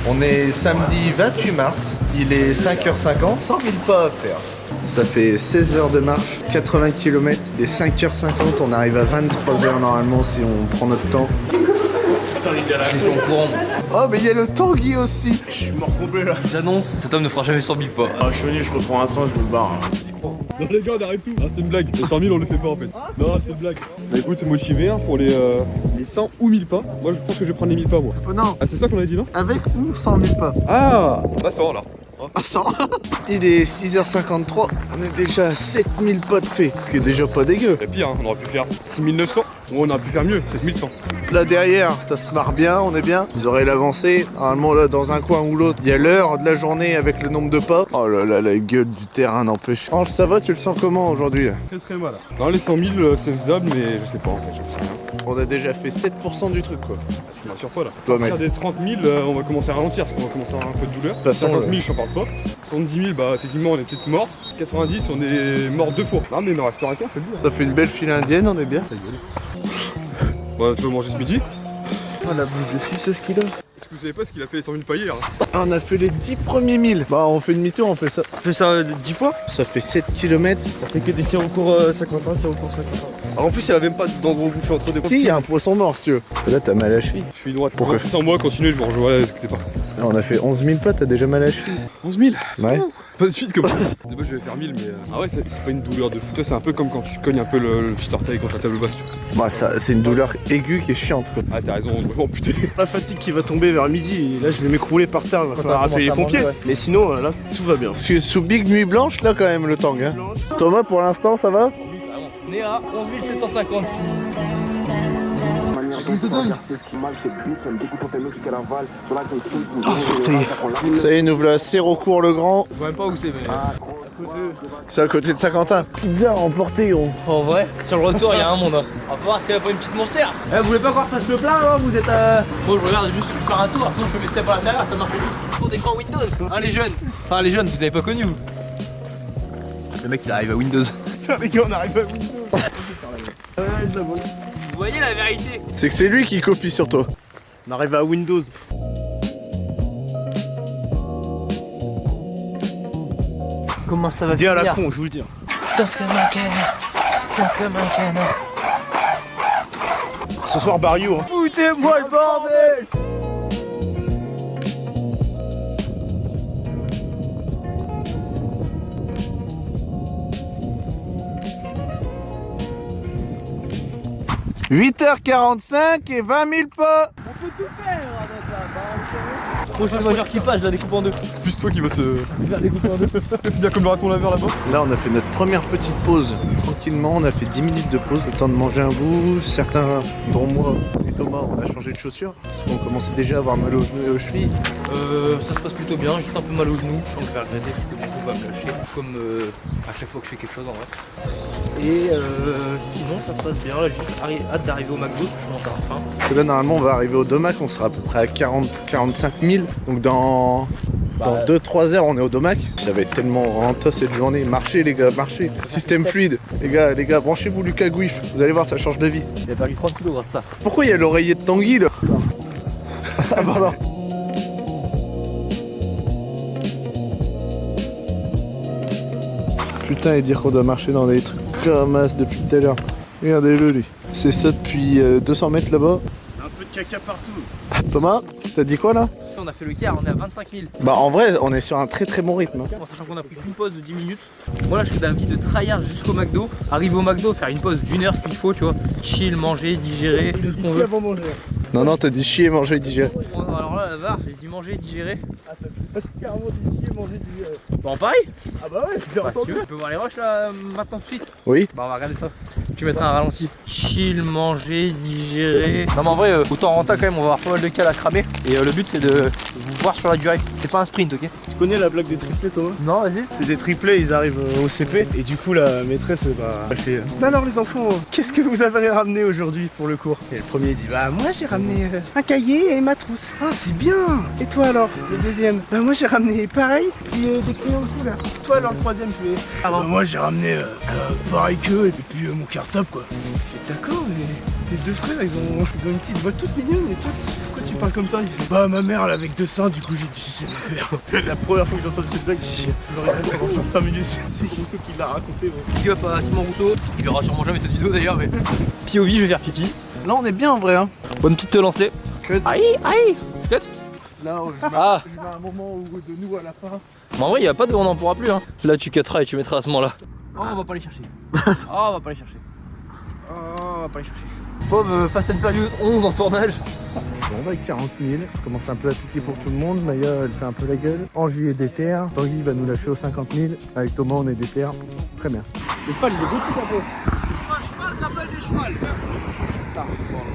On est samedi 28 mars, il est 5h50, 100 000 pas à faire. Ça fait 16 heures de marche, 80 km, et 5h50, on arrive à 23h normalement si on prend notre temps. Ils sont au courant. Oh mais il y a le Tanguy aussi. Je suis mort complet là. J'annonce, cet homme ne fera jamais 100 000 pas. Ah, je suis venu, je reprends un train, je me barre. Non les gars, on arrête tout. Ah, c'est une blague. Les 100 000 on le fait pas en fait. Non, c'est une blague. Bah écoute, motivé hein, pour les 100 ou 1000 pas. Moi je pense que je vais prendre les 1000 pas moi. Oh non, Ah c'est ça qu'on a dit non? avec ou 100 000 pas? Ah là ça va là. Ah 100. Il est 6h53, on est déjà à 7000 pas de fait, ce qui est déjà pas dégueu. C'est pire, hein. On aurait pu faire 6900 ou on aurait pu faire mieux, 7100. Là derrière, ça se marre bien, on est bien. Ils auraient l'avancée. Normalement là dans un coin ou l'autre, il y a l'heure de la journée avec le nombre de pas. Oh là là, la gueule du terrain n'empêche. Ange, ça va, tu le sens comment aujourd'hui là? Très mal. Non les 100 000 c'est faisable mais je sais pas en fait, je sais rien. On a déjà fait 7% du truc quoi. Je m'assure pas là. Toi, À partir mec. des 30 000 on va commencer à ralentir parce qu'on va commencer à avoir un peu de douleur. De toute façon, 50 000 je t'en parle pas. 70 000 bah techniquement on est peut-être mort. 90 on est mort 2 fois. Non mais il en reste rien, c'est bien. Ça fait une belle file indienne, on est bien. Bah tu veux manger ce midi? Oh la bouche dessus, c'est ce qu'il a. Est-ce que vous savez pas ce qu'il a fait les 100 000 pas hier? Ah, on a fait les 10 premiers 1000. Bah on fait demi-tour, on fait ça. Tu fais ça 10 fois? Ça fait 7 km. Ça fait que des séances cours 51, séances cours 51. Alors en plus, il n'y a même pas d'endroit où bouffer entre des Si, il y a un poisson mort si tu veux. Là t'as mal à la cheville. Je suis droite. Pourquoi? Sans moi, continuez, je me rejoins là, écoutez pas. Ah, on a fait 11 000 pas, t'as déjà mal à la cheville. 11 000? Ouais. Pas de suite comme ça. De base je vais faire 1000 mais ah ouais c'est pas une douleur de fou. Toi c'est un peu comme quand tu cognes un peu le petit orteil contre la table basse tu vois. Bah ça, c'est une douleur aiguë qui est chiante quoi. Ah t'as raison, vraiment putain. La fatigue qui va tomber vers midi, et là je vais m'écrouler par terre, il va falloir appeler les pompiers. Mais sinon, là tout va bien. Parce que sous Big Nuit Blanche là quand même le tang hein. Thomas pour l'instant ça va? On est à 11 756. Ça y est, nous voilà à Sérocourt le Grand. Je vois même pas où c'est, mais. C'est à côté de Saint-Quentin. Pizza emportée gros. En vrai, sur le retour, il y a un monde. Hein. On va voir s'il n'y a pas une petite monster. Eh, vous voulez pas qu'on fasse le plein là? Vous êtes Moi, je regarde juste encore un tour. Sinon, je fais mes steps à l'intérieur. Ça marche juste pour des grands Windows. Hein, les jeunes. Enfin, les jeunes, vous avez pas connu vous. Le mec, il arrive à Windows. Putain les gars, on arrive à Windows. Vous voyez la vérité? C'est que c'est lui qui copie sur toi. On arrive à Windows. Comment ça va Idée à la finir? con, je vous le dis. Danse comme un canard. Danse comme un canard. Ce soir Barrio. Hein. Foutez-moi le bordel! – 8h45 et 20 000 pas. Prochaine voiture qui passe, je la découpe en deux. Plus toi qui va se Je la découpe en deux. finir comme le raton laveur là-bas. Là on a fait notre première petite pause. Tranquillement, on a fait 10 minutes de pause. Le temps de manger un bout. Certains, dont moi et Thomas, on a changé de chaussures. Parce qu'on commençait déjà à avoir mal aux genoux et aux chevilles. Ça se passe plutôt bien, juste un peu mal au genou. Je sens que je vais regretter parce que mon coup va me lâcher. Comme à chaque fois que je fais quelque chose en vrai. Et sinon ça se passe bien, là j'ai hâte d'arriver au McDo, je commence à avoir faim. Parce que là normalement on va arriver au Domac, on sera à peu près à 40-45 000. Donc dans 2-3 heures on est au Domac. Ça va être tellement renta cette journée. Marchez les gars, marchez. Système fluide. Les gars, branchez-vous Lucas Gouif. Vous allez voir, ça change de vie. Il a perdu 30 kilos grâce à ça. Pourquoi il y a l'oreiller de Tanguy là? Ah pardon. Putain, et dire qu'on doit marcher dans des trucs comme as depuis tout à l'heure. Regardez-le lui. C'est ça depuis 200 mètres là-bas. Un peu de caca partout. Thomas, t'as dit quoi là? On a fait le quart, on est à 25 000. Bah en vrai, on est sur un très très bon rythme. Hein. En sachant qu'on a pris une pause de 10 minutes. Moi là je fais d'avis de tryhard jusqu'au McDo. Arriver au McDo, faire une pause d'1 heure s'il faut, tu vois. Chill, manger, digérer, tout ce qu'on veut. Avant manger. Non, t'as dit chier, manger, digérer. Alors là, la barre, j'ai dit manger, digérer. Ah, t'as carrément dit chier, manger du. Bon, pareil. Ah bah ouais, j'ai Bah, si tu entendu. veux, tu peux voir les rushs là maintenant tout de suite. Oui. Bah on va regarder ça. Tu mettras un ralenti. Chill, manger, digérer. Non mais en vrai, autant en renta quand même, on va avoir pas mal de cales à cramer. Et le but c'est de vous voir sur la durée. C'est pas un sprint, ok? Tu connais la blague des triplés, Thomas? Non, vas-y. C'est des triplés, ils arrivent au CP et du coup la maîtresse elle fait bah alors les enfants, qu'est-ce que vous avez ramené aujourd'hui pour le cours? Et le premier il dit bah moi j'ai ramené un cahier et ma trousse. Ah c'est bien. Et toi alors? Le deuxième bah moi j'ai ramené pareil puis des crayons de couleur. Toi alors le troisième tu es ah bah moi j'ai ramené pareil qu'eux et puis mon cartable quoi. Je fais d'accord mais tes deux frères ils ont une petite voix toute mignonne et toi pourquoi tu parle comme ça, il fait bah ma mère elle est avec 200, du coup j'ai dit c'est ma mère. La première fois que j'ai entendu cette blague, je le répète pendant 25 minutes, c'est Rousseau qui l'a raconté. Big up à Simon Rousseau, il verra sûrement jamais cette vidéo d'ailleurs, mais POV, je vais faire pipi. Là on est bien en vrai hein. Bonne petite te lancer. Aïe, aïe. Cut. Là je mets un moment où de nous à la fin. Mais en vrai, il y a pas de on n'en pourra plus. Hein. Là, tu cutteras et tu mettras à ce moment-là. Oh, on va pas les chercher. Oh, on va pas les chercher. Oh, on va pas les chercher. Pauvre Fast and Furious 11 en tournage. Je suis en bas avec 40 000. Ça commence un peu à piquer pour tout le monde. Maya, elle fait un peu la gueule. Angie est déter. Tanguy va nous lâcher aux 50 000. Avec Thomas, on est déter. Très bien. Le cheval, il est beau tout un peu. Un cheval qui appelle des chevals. Starfall.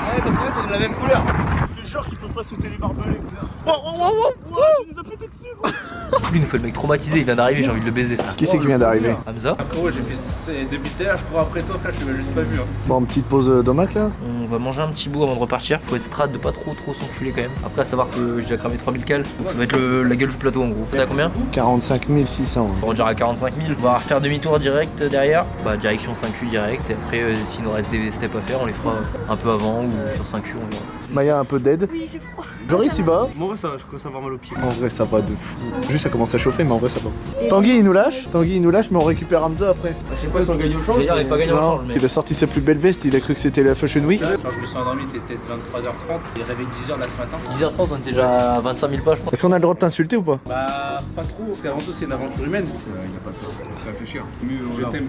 Ouais, parce qu'en fait, on a la même couleur. C'est genre qu'il peut pas sauter les barbelés. Oh, je les ai pété dessus quoi. Lui, il nous fait le mec traumatisé, il vient d'arriver, j'ai envie de le baiser. Qui c'est qui vient d'arriver? Hamza. Après ouais j'ai fait depuis tout à l'heure, je cours après toi frère, je l'ai juste pas vu hein. Bon, petite pause d'omac là. On va manger un petit bout avant de repartir. Faut être strat de pas trop s'enculer quand même. Après, à savoir que j'ai déjà cramé 3000 cales. Donc ça va être la gueule du plateau en gros. T'as combien? 45 600. On va dire à 45 000. On va refaire demi-tour direct derrière. Bah, direction 5Q direct. Et après, s'il nous reste des steps à faire, on les fera un peu avant ou sur 5Q. On verra. Maya un peu d'aide. Oui, j'ai froid. Joris il va. Moi ça va, je commence à avoir mal aux pieds. En vrai ça va de fou. Juste ça commence à chauffer mais en vrai ça va. Tanguy il nous lâche mais on récupère Hamza après. Je sais pas si on gagne au change. D'ailleurs, il n'est pas gagné en change. Mais... Il a sorti sa plus belle veste, il a cru que c'était la Fashion Week. Quand je me suis endormi, c'était peut-être 23h30 et réveillé 10h là ce matin. 10h30, on est déjà à 25 000 pas, je crois. Est-ce qu'on a le droit de t'insulter ou pas? Bah pas trop, parce qu'avant tout c'est une aventure humaine. Il a pas de temps, ça réfléchir. Mais je t'aime.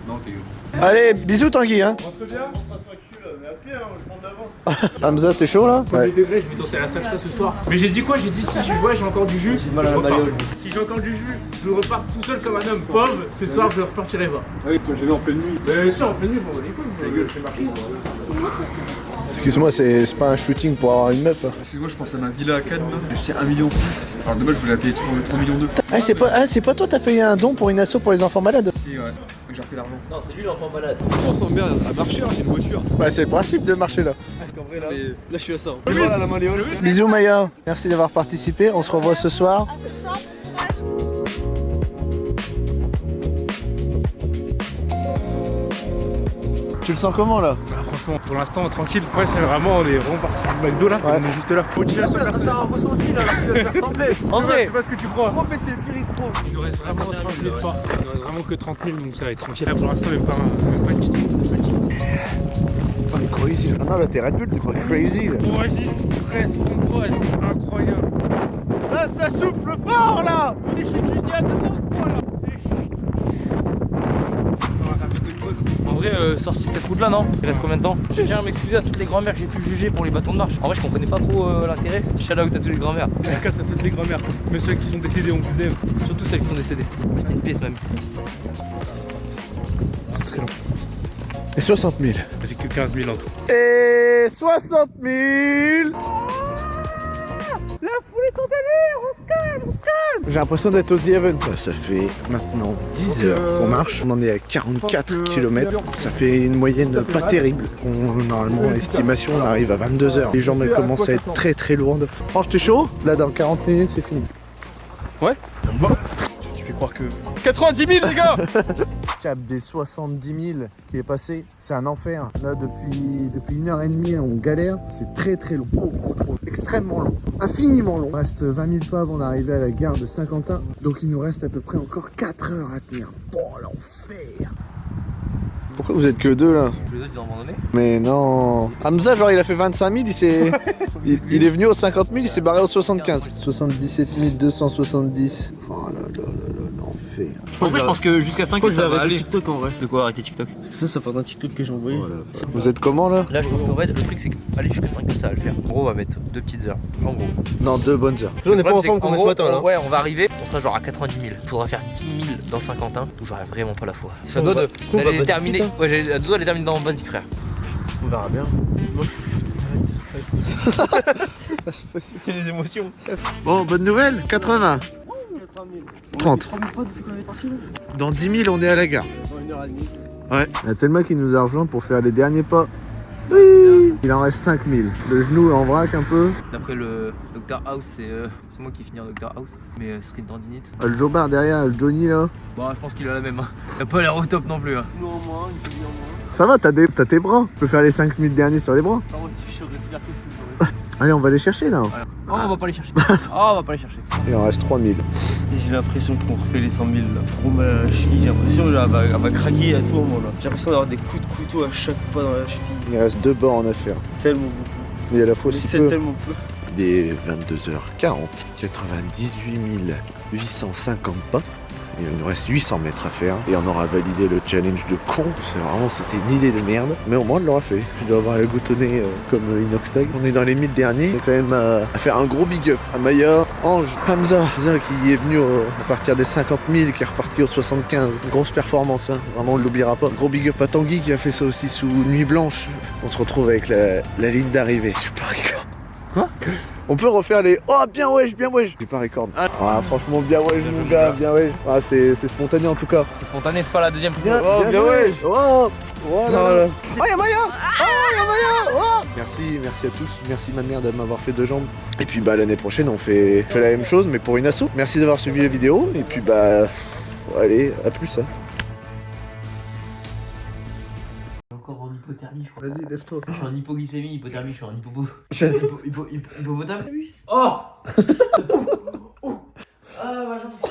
Non t'es Allez, bisous Tanguy hein. Rentre bien. On passe un cul là, mais à pied, je prends de l'avance. Hamza t'es chaud là? Premier degré, je vais danser à la salsa ce soir. Mais j'ai dit quoi? J'ai dit si je vois j'ai encore du jus, J'ai mal à la bagnole. Si j'ai encore du jus, je repars tout seul comme un homme pauvre. Ce soir je repartirai pas. Oui, toi j'ai vu en pleine nuit. Mais si en pleine nuit je m'en bats les couilles, la gueule, je fais marcher. Excuse-moi, c'est pas un shooting pour avoir une meuf. Hein. Excuse-moi, je pense à ma villa à Cannes, là. Je tiens 1,6 million. Alors dommage, je voulais la payer 3,2 millions. Ah c'est pas toi t'as fait un don pour une asso pour les enfants malades? Si, ouais. J'ai repris l'argent. Non, c'est lui l'enfant malade. On s'en bien à marcher, hein, j'ai une voiture. Ouais c'est le principe de marcher là. En vrai là, Mais- là je suis à ça. Tu vois là la main Léon. Bisous Maya, merci d'avoir participé, on se revoit ce soir. À ce soir, bon courage. Tu le sens comment là? Bah, franchement, pour l'instant, tranquille. Ouais, c'est vraiment, on est vraiment parti du McDo là. On est juste là. Motivation personnelle. T'as un ressenti là, alors que tu vas te faire sembler. En vrai, C'est pas ce que tu crois. En fait c'est le pire pro. Il nous reste vraiment 30 000 pas. Il nous reste vraiment que 30 000, donc ça va être tranquille. Là, pour l'instant, même pas une petite montre de fatigue. On est crazy là. Ah non là t'es Red Bull, t'es pas crazy là. Oasis, presse, contrôle, incroyable. Là ça souffle fort là. Les chutes du diable, quoi là? On va répéter une pause. en vrai, sorti de cette route là, non? Il reste combien de temps? Je tiens à m'excuser à toutes les grand-mères que j'ai pu juger pour les bâtons de marche. En vrai, je comprenais pas trop l'intérêt. Shout out à tous les grand-mères. Dédicace à toutes les grand-mères. Même ceux qui sont décédés, on vous aime. Surtout celles qui sont décédées. C'était une pièce même. C'est très long. Et 60 000. Ça fait que 15 000 en tout. Et 60 000. J'ai l'impression d'être au The Event. Ça fait maintenant 10 heures qu'on marche. On en est à 44 km. Ça fait une moyenne pas terrible. Normalement, estimation, on arrive à 22 heures. Les jambes elles commencent à être très très lourdes. Franchement, t'es chaud? Là, dans 40 minutes, c'est fini. Tu fais croire que. 90 000 les gars. Cap des 70 000 qui est passé, c'est un enfer. Là, depuis 1h30, on galère. C'est très très long. Trop long. Extrêmement long. Infiniment long. Il reste 20 000 pas avant d'arriver à la gare de Saint-Quentin. Donc il nous reste à peu près encore 4 heures à tenir. Bon, l'enfer. Pourquoi vous êtes que deux là? Les autres, ils ont abandonné. Mais non. Hamza, genre, il a fait 25 000, il est venu aux 50 000, il s'est barré aux 75. 77 270. Oh là là là là, l'enfer. En vrai, je pense que jusqu'à 5 Je vais ça va arrêter aller. TikTok en vrai. De quoi arrêter TikTok? Parce que ça part d'un TikTok que j'ai envoyé. Voilà. Vous êtes comment là? Là, je pense qu'en fait, le truc, c'est qu'aller jusqu'à 5 ça va le faire. En gros, on va mettre 2 petites heures. En gros. Non, 2 bonnes heures. Là on est pas Le problème, ensemble c'est comme qu'en ce gros, matin là. Ouais, on va arriver, on sera genre à 90 000. Faudra faire 10 000 dans Saint-Quentin, où j'aurais vraiment pas la foi. Ça doit Sinon, on va d'aller les basique terminer. vite, hein. Ouais, j'ai doit les terminer dans Vas-y frère. On verra bien. C'est les émotions. Bon, bonne nouvelle, 80. 30. Dans 10 000, on est à la gare. Dans 1h30. Ouais. Il y a Thelma qui nous a rejoint pour faire les derniers pas. Oui. Il en reste 5000. Le genou est en vrac un peu. D'après le Dr House, c'est moi qui finis en Dr House, mais ce serait une tendinite. Le Jobard derrière, le Johnny là. Bon, je pense qu'il a la même. Hein. Il a pas l'air au top non plus. Hein. Non, moi, il peut dire moi. Ça va, t'as tes bras. Tu peux faire les 5000 derniers sur les bras. Ah, moi, si je saurais faire, qu'est-ce que j'aurais fait? Allez, on va les chercher là. Voilà. Oh, on va pas les chercher. Oh, on va pas les chercher. Il en reste 3000. Et j'ai l'impression qu'on refait les 100 000 là. Trop mal à la cheville, j'ai l'impression qu'elle va craquer à tout moment là. J'ai l'impression d'avoir des coups de couteau à chaque pas dans la cheville. Il reste 2 bornes à faire. Tellement beaucoup. Et à la fois Mais si c'est peu. tellement peu. Des 22h40, 98 850 pas. Il nous reste 800 mètres à faire et on aura validé le challenge de con. C'était une idée de merde, mais au moins on l'aura fait. Je dois avoir le goutonné comme Inoxtag. On est dans les 1000 derniers. On est quand même à faire un gros big up à Maya, Ange, Hamza qui est venu à partir des 50 000, qui est reparti aux 75. Grosse performance, hein. Vraiment on ne l'oubliera pas. Gros big up à Tanguy qui a fait ça aussi sous Nuit Blanche. On se retrouve avec la ligne d'arrivée. Je suis pas record. Quoi? On peut refaire les oh bien wesh, bien wesh. J'ai pas record. Ah franchement bien wesh mon gars, bien wesh. Ah c'est spontané en tout cas. C'est spontané, c'est pas la deuxième. Bien, Oh, bien joué. wesh. Oh, voilà. Oh y'a Maya. Oh y'a Maya. Oh. Merci à tous. Merci ma mère de m'avoir fait 2 jambes. Et puis bah l'année prochaine on fait la même chose mais pour une asso. Merci d'avoir suivi la vidéo et puis bah allez à plus. Hein. Encore en hypothermie, je crois. Vas-y lève-toi. Je suis en hypoglycémie, hypothermie, je suis en hippopotamus. Oh. Ah, ma jambe.